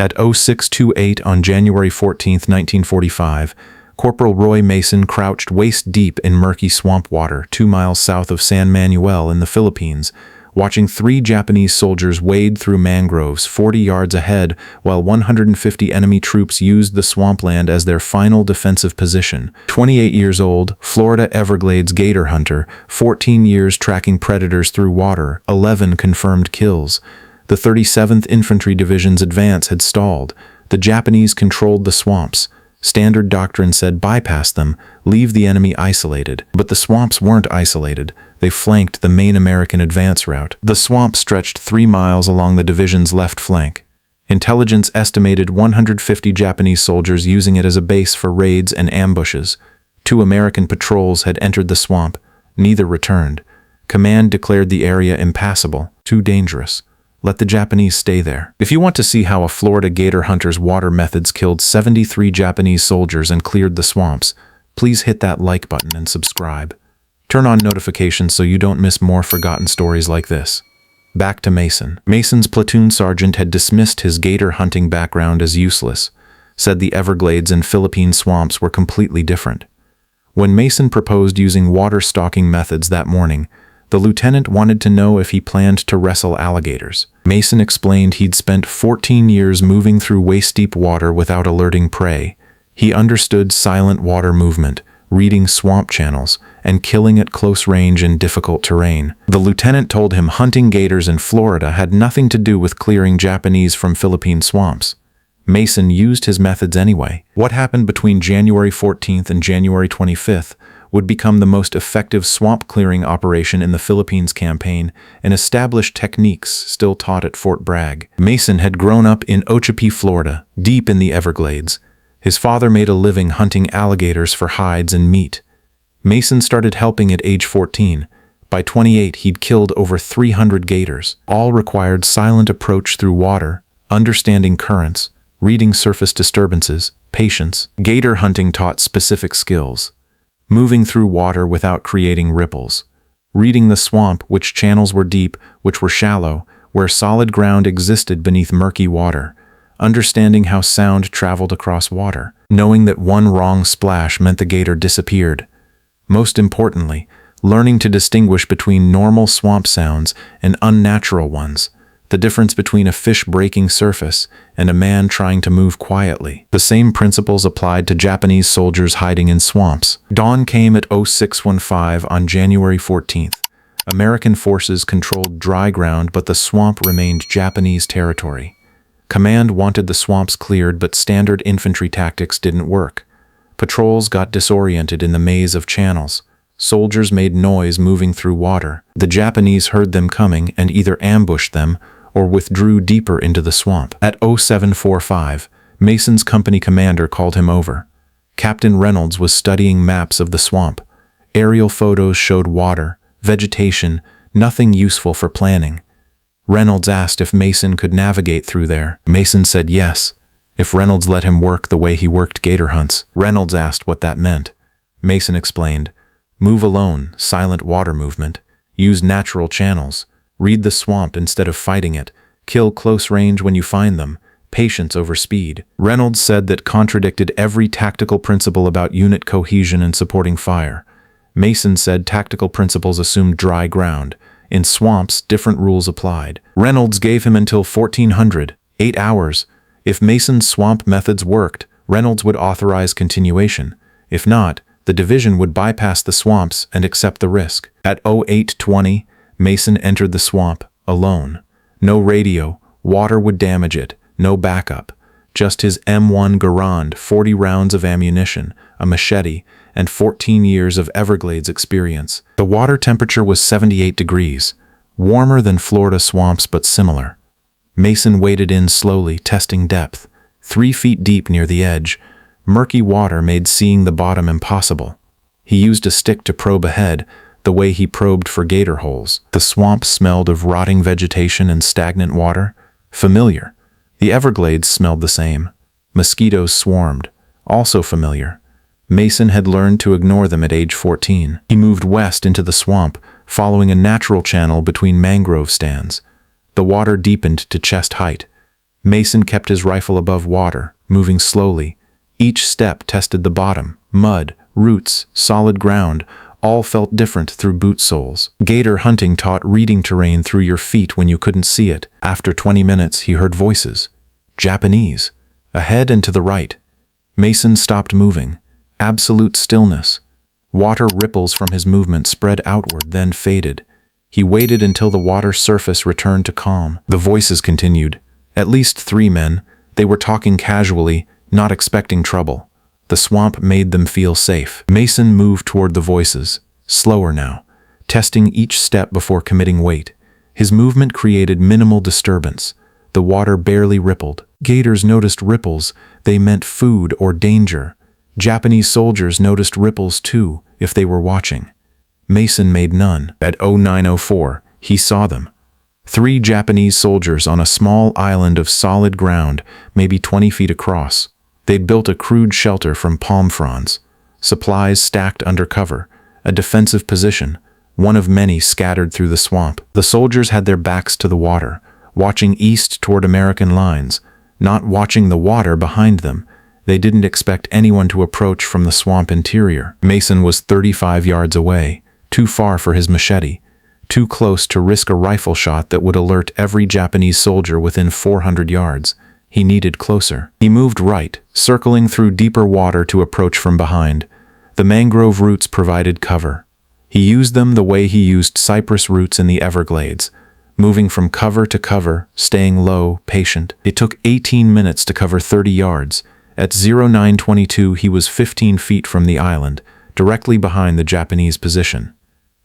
At 0628 on January 14, 1945, Corporal Roy Mason crouched waist-deep in murky swamp water 2 miles south of San Manuel in the Philippines, watching 3 Japanese soldiers wade through mangroves 40 yards ahead while 150 enemy troops used the swampland as their final defensive position. 28 years old, Florida Everglades gator hunter, 14 years tracking predators through water, 11 confirmed kills. The 37th Infantry Division's advance had stalled. The Japanese controlled the swamps. Standard doctrine said bypass them, leave the enemy isolated. But the swamps weren't isolated. They flanked the main American advance route. The swamp stretched 3 miles along the division's left flank. Intelligence estimated 150 Japanese soldiers using it as a base for raids and ambushes. 2 American patrols had entered the swamp. Neither returned. Command declared the area impassable, too dangerous. Let the Japanese stay there. If you want to see how a Florida gator hunter's water methods killed 73 Japanese soldiers and cleared the swamps, please hit that like button and subscribe. Turn on notifications so you don't miss more forgotten stories like this. Back to Mason. Mason's platoon sergeant had dismissed his gator hunting background as useless, said the Everglades and Philippine swamps were completely different. When Mason proposed using water-stalking methods that morning, the lieutenant wanted to know if he planned to wrestle alligators. Mason explained he'd spent 14 years moving through waist-deep water without alerting prey. He understood silent water movement, reading swamp channels, and killing at close range in difficult terrain. The lieutenant told him hunting gators in Florida had nothing to do with clearing Japanese from Philippine swamps. Mason used his methods anyway. What happened between January 14th and January 25th would become the most effective swamp-clearing operation in the Philippines campaign and establish techniques still taught at Fort Bragg. Mason had grown up in Okeechobee, Florida, deep in the Everglades. His father made a living hunting alligators for hides and meat. Mason started helping at age 14. By 28, he'd killed over 300 gators. All required silent approach through water, understanding currents, reading surface disturbances, patience. Gator hunting taught specific skills. Moving through water without creating ripples. Reading the swamp, which channels were deep, which were shallow, where solid ground existed beneath murky water. Understanding how sound traveled across water. Knowing that one wrong splash meant the gator disappeared. Most importantly, learning to distinguish between normal swamp sounds and unnatural ones. The difference between a fish breaking surface and a man trying to move quietly. The same principles applied to Japanese soldiers hiding in swamps. Dawn came at 0615 on January 14th. American forces controlled dry ground, but the swamp remained Japanese territory. Command wanted the swamps cleared, but standard infantry tactics didn't work. Patrols got disoriented in the maze of channels. Soldiers made noise moving through water. The Japanese heard them coming and either ambushed them or withdrew deeper into the swamp. At 0745, Mason's company commander called him over. Captain Reynolds was studying maps of the swamp. Aerial photos showed water, vegetation, nothing useful for planning. Reynolds asked if Mason could navigate through there. Mason said yes, if Reynolds let him work the way he worked gator hunts. Reynolds asked what that meant. Mason explained, move alone, silent water movement, use natural channels, read the swamp instead of fighting it, kill close range when you find them, patience over speed. Reynolds said that contradicted every tactical principle about unit cohesion and supporting fire. Mason said tactical principles assumed dry ground. In swamps, different rules applied. Reynolds gave him until 1400, 8 hours. If Mason's swamp methods worked, Reynolds would authorize continuation. If not, the division would bypass the swamps and accept the risk. At 0820, Mason entered the swamp, alone. No radio, water would damage it, no backup. Just his M1 Garand, 40 rounds of ammunition, a machete, and 14 years of Everglades experience. The water temperature was 78 degrees, warmer than Florida swamps but similar. Mason waded in slowly, testing depth. 3 feet deep near the edge, murky water made seeing the bottom impossible. He used a stick to probe ahead, the way he probed for gator holes. The swamp smelled of rotting vegetation and stagnant water. Familiar. The Everglades smelled the same. Mosquitoes swarmed. Also familiar. Mason had learned to ignore them at age 14. He moved west into the swamp, following a natural channel between mangrove stands. The water deepened to chest height. Mason kept his rifle above water, moving slowly. Each step tested the bottom. Mud, roots, solid ground, all felt different through boot soles. Gator hunting taught reading terrain through your feet when you couldn't see it. After 20 minutes, he heard voices. Japanese. Ahead and to the right. Mason stopped moving. Absolute stillness. Water ripples from his movement spread outward, then faded. He waited until the water surface returned to calm. The voices continued. At least 3 men. They were talking casually, not expecting trouble. The swamp made them feel safe. Mason moved toward the voices, slower now, testing each step before committing weight. His movement created minimal disturbance. The water barely rippled. Gators noticed ripples. They meant food or danger. Japanese soldiers noticed ripples too, if they were watching. Mason made none. At 09:04, he saw them. 3 Japanese soldiers on a small island of solid ground, maybe 20 feet across. They'd built a crude shelter from palm fronds, supplies stacked under cover, a defensive position, one of many scattered through the swamp. The soldiers had their backs to the water, watching east toward American lines, not watching the water behind them. They didn't expect anyone to approach from the swamp interior. Mason was 35 yards away, too far for his machete, too close to risk a rifle shot that would alert every Japanese soldier within 400 yards. He needed closer. He moved right, circling through deeper water to approach from behind. The mangrove roots provided cover. He used them the way he used cypress roots in the Everglades, moving from cover to cover, staying low, patient. It took 18 minutes to cover 30 yards. At 09:22, he was 15 feet from the island, directly behind the Japanese position.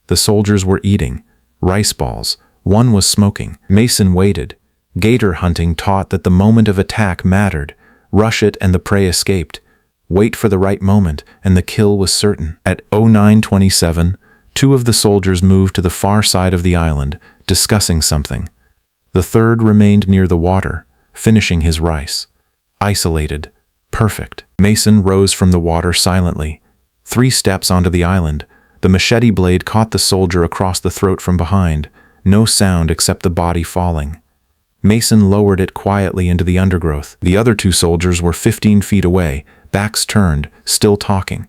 The soldiers were eating rice balls. One was smoking. Mason waited. Gator hunting taught that the moment of attack mattered. Rush it and the prey escaped. Wait for the right moment and the kill was certain. At 09:27, 2 of the soldiers moved to the far side of the island, discussing something. The third remained near the water, finishing his rice. Isolated. Perfect. Mason rose from the water silently. 3 steps onto the island. The machete blade caught the soldier across the throat from behind. No sound except the body falling. Mason lowered it quietly into the undergrowth. The other 2 soldiers were 15 feet away, backs turned, still talking.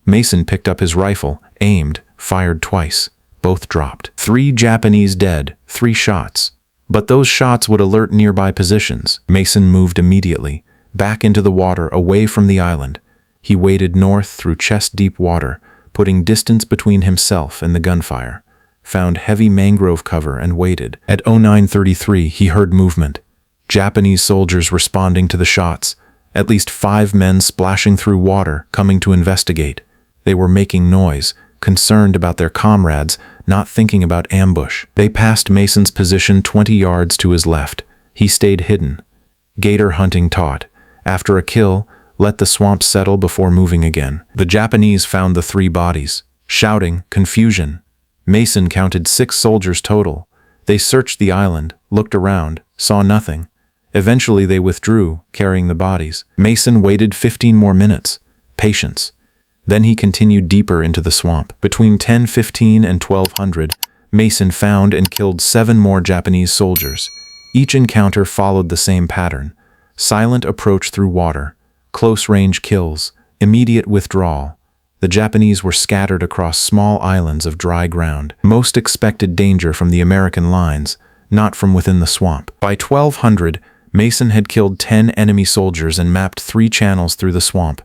Mason picked up his rifle, aimed, fired twice. Both dropped. 3 Japanese dead, 3 shots. But those shots would alert nearby positions. Mason moved immediately, back into the water away from the island. He waded north through chest-deep water, putting distance between himself and the gunfire. Found heavy mangrove cover and waited. At 09:33, he heard movement. Japanese soldiers responding to the shots. At least 5 men splashing through water, coming to investigate. They were making noise, concerned about their comrades, not thinking about ambush. They passed Mason's position 20 yards to his left. He stayed hidden. Gator hunting taught. After a kill, let the swamp settle before moving again. The Japanese found the 3 bodies. Shouting, confusion. Mason counted 6 soldiers total. They searched the island, looked around, saw nothing. Eventually they withdrew, carrying the bodies. Mason waited 15 more minutes. Patience. Then he continued deeper into the swamp. Between 10:15 and 1200, Mason found and killed 7 more Japanese soldiers. Each encounter followed the same pattern. Silent approach through water, close-range kills, immediate withdrawal. The Japanese were scattered across small islands of dry ground. Most expected danger from the American lines, not from within the swamp. By 1200, Mason had killed 10 enemy soldiers and mapped 3 channels through the swamp.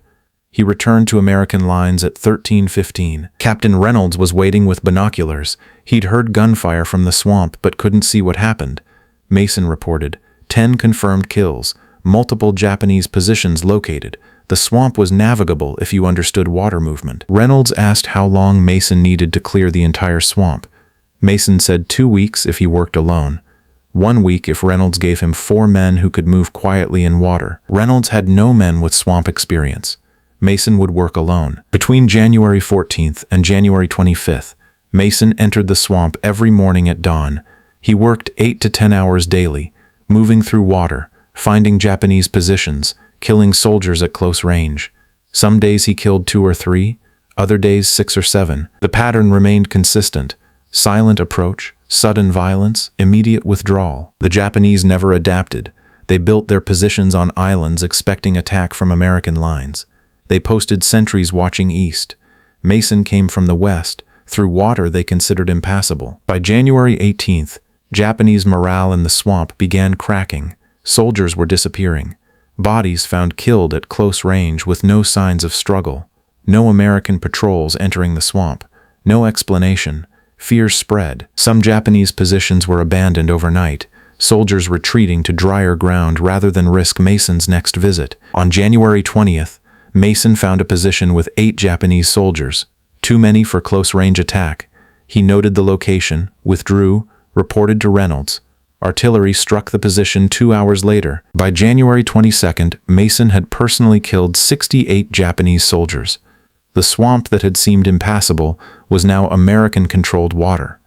He returned to American lines at 13:15. Captain Reynolds was waiting with binoculars. He'd heard gunfire from the swamp but couldn't see what happened. Mason reported 10 confirmed kills, multiple Japanese positions located. The swamp was navigable if you understood water movement. Reynolds asked how long Mason needed to clear the entire swamp. Mason said 2 weeks if he worked alone. 1 week if Reynolds gave him 4 men who could move quietly in water. Reynolds had no men with swamp experience. Mason would work alone. Between January 14th and January 25th, Mason entered the swamp every morning at dawn. He worked 8 to 10 hours daily, moving through water, finding Japanese positions, killing soldiers at close range. Some days he killed 2 or 3, other days 6 or 7. The pattern remained consistent. Silent approach, sudden violence, immediate withdrawal. The Japanese never adapted. They built their positions on islands expecting attack from American lines. They posted sentries watching east. Mason came from the west. Through water they considered impassable. By January 18th, Japanese morale in the swamp began cracking. Soldiers were disappearing. Bodies found killed at close range with no signs of struggle. No American patrols entering the swamp. No explanation. Fear spread. Some Japanese positions were abandoned overnight, soldiers retreating to drier ground rather than risk Mason's next visit. On January 20th, Mason found a position with 8 Japanese soldiers, too many for close-range attack. He noted the location, withdrew, reported to Reynolds. Artillery struck the position 2 hours later. By January 22nd, Mason had personally killed 68 Japanese soldiers. The swamp that had seemed impassable was now American-controlled water.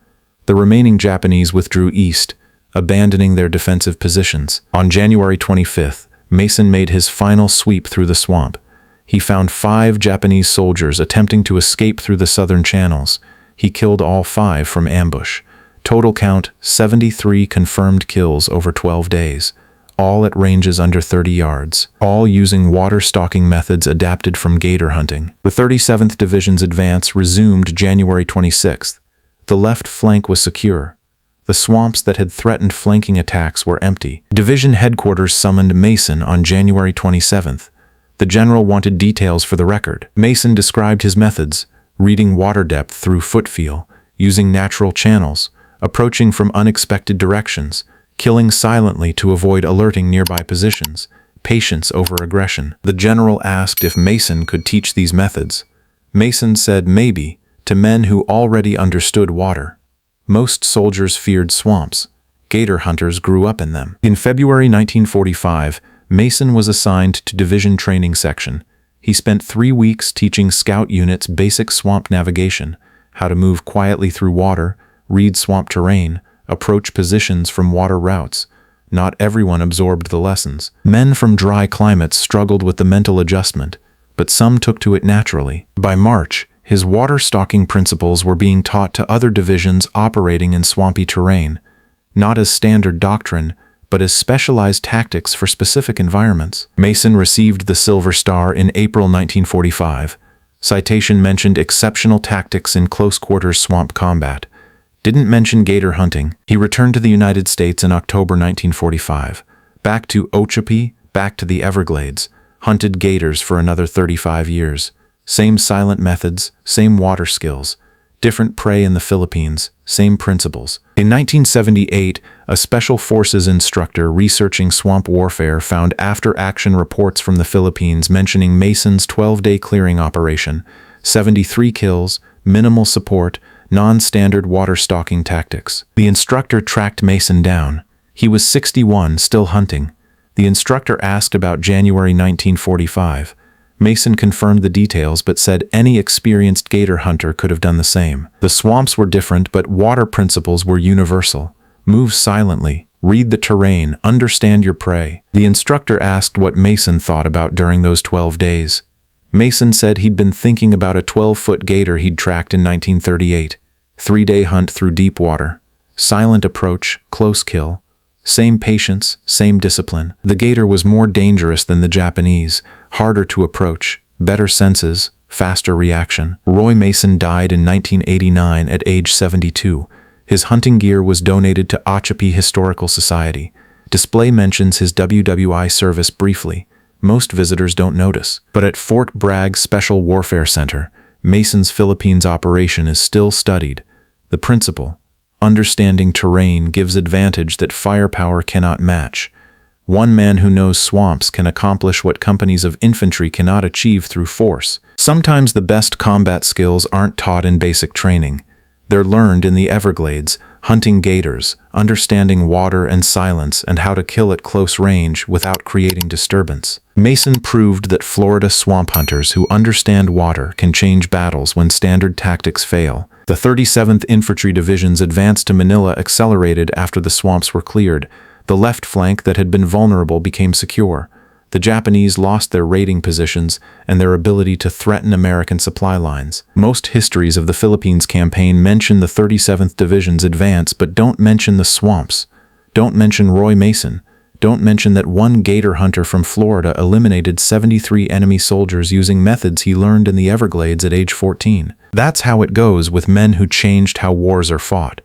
The remaining Japanese withdrew east, abandoning their defensive positions. On January 25th, Mason made his final sweep through the swamp. He found 5 Japanese soldiers attempting to escape through the southern channels. He killed all 5 from ambush. Total count, 73 confirmed kills over 12 days. All at ranges under 30 yards, all using water-stalking methods adapted from gator hunting. The 37th Division's advance resumed January 26th. The left flank was secure. The swamps that had threatened flanking attacks were empty. Division headquarters summoned Mason on January 27th. The general wanted details for the record. Mason described his methods, reading water depth through foot feel, using natural channels, approaching from unexpected directions, killing silently to avoid alerting nearby positions, patience over aggression. The general asked if Mason could teach these methods. Mason said maybe, to men who already understood water. Most soldiers feared swamps. Gator hunters grew up in them. In February 1945, Mason was assigned to Division Training Section. He spent 3 weeks teaching scout units basic swamp navigation, how to move quietly through water, read swamp terrain, approach positions from water routes. Not everyone absorbed the lessons. Men from dry climates struggled with the mental adjustment, but some took to it naturally. By March, his water-stalking principles were being taught to other divisions operating in swampy terrain, not as standard doctrine, but as specialized tactics for specific environments. Mason received the Silver Star in April 1945. Citation mentioned exceptional tactics in close-quarters swamp combat. Didn't mention gator hunting. He returned to the United States in October 1945. Back to Ochapi, back to the Everglades. Hunted gators for another 35 years. Same silent methods, same water skills. Different prey in the Philippines, same principles. In 1978, a Special Forces instructor researching swamp warfare found after-action reports from the Philippines mentioning Mason's 12-day clearing operation, 73 kills, minimal support, non-standard water-stalking tactics. The instructor tracked Mason down. He was 61, still hunting. The instructor asked about January 1945. Mason confirmed the details but said any experienced gator hunter could have done the same. The swamps were different, but water principles were universal. Move silently, read the terrain, understand your prey. The instructor asked what Mason thought about during those 12 days. Mason said he'd been thinking about a 12-foot gator he'd tracked in 1938. 3-day hunt through deep water. Silent approach, close kill. Same patience, same discipline. The gator was more dangerous than the Japanese, harder to approach, better senses, faster reaction. Roy Mason died in 1989 at age 72. His hunting gear was donated to Ochapi Historical Society. Display mentions his WWII service briefly. Most visitors don't notice. But at Fort Bragg Special Warfare Center, Mason's Philippines operation is still studied. The principle, understanding terrain, gives advantage that firepower cannot match. One man who knows swamps can accomplish what companies of infantry cannot achieve through force. Sometimes the best combat skills aren't taught in basic training. They're learned in the Everglades, hunting gators, understanding water and silence, and how to kill at close range without creating disturbance. Mason proved that Florida swamp hunters who understand water can change battles when standard tactics fail. The 37th Infantry Division's advance to Manila accelerated after the swamps were cleared. The left flank that had been vulnerable became secure. The Japanese lost their raiding positions and their ability to threaten American supply lines. Most histories of the Philippines campaign mention the 37th Division's advance but don't mention the swamps. Don't mention Roy Mason. Don't mention that one gator hunter from Florida eliminated 73 enemy soldiers using methods he learned in the Everglades at age 14. That's how it goes with men who changed how wars are fought.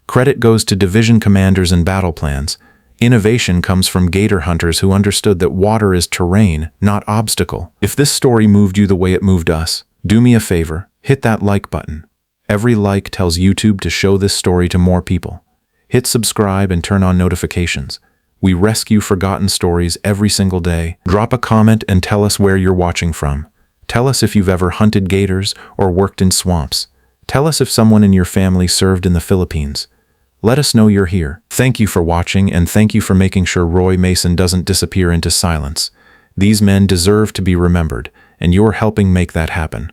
Credit goes to division commanders and battle plans. Innovation comes from gator hunters who understood that water is terrain, not obstacle. If this story moved you the way it moved us, do me a favor, hit that like button. Every like tells YouTube to show this story to more people. Hit subscribe and turn on notifications. We rescue forgotten stories every single day. Drop a comment and tell us where you're watching from. Tell us if you've ever hunted gators or worked in swamps. Tell us if someone in your family served in the Philippines. Let us know you're here. Thank you for watching, and thank you for making sure Roy Mason doesn't disappear into silence. These men deserve to be remembered, and you're helping make that happen.